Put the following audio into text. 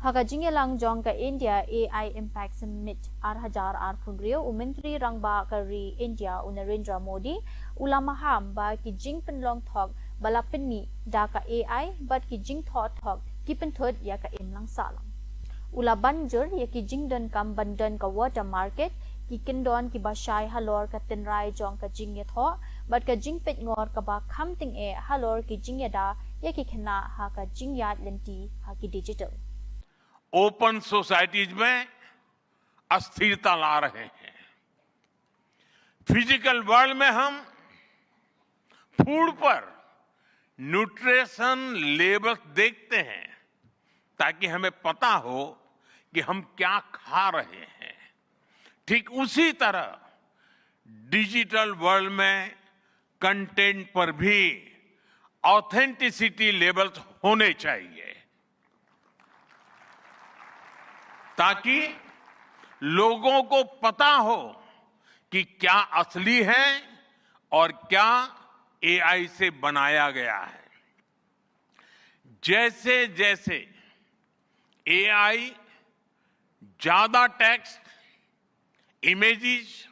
Hagajing lang jong ka India AI Impact Summit Arhajar Arpunrio Umintri Rangba Kari India Narendra Modi ulamaham ba ki jing penlong thok balapin mi da ka AI but ki jing thot thok ki penthod ya ka imlang salang. Ula banjur ya ki jing don kam bandan ka water market ki kindon ki bashay halor ka tinrai jong ka jing ya tho but ka jing pet ngor ka ba kham ting e halor ki jing ya da ya ki khna ha ka jing ya lenti ha ki digital. Open societies में अस्थिरता ला रहे हैं। Physical world में हम food पर nutrition labels देखते हैं ताकि हमें पता हो कि हम क्या खा रहे हैं। ठीक उसी तरह डिजिटल वर्ल्ड में कंटेंट पर भी ऑथेंटिसिटी लेबल्स होने चाहिए ताकि लोगों को पता हो कि क्या असली है और क्या एआई से बनाया गया है। जैसे जैसे एआई ज्यादा टेक्स्ट, इमेजेस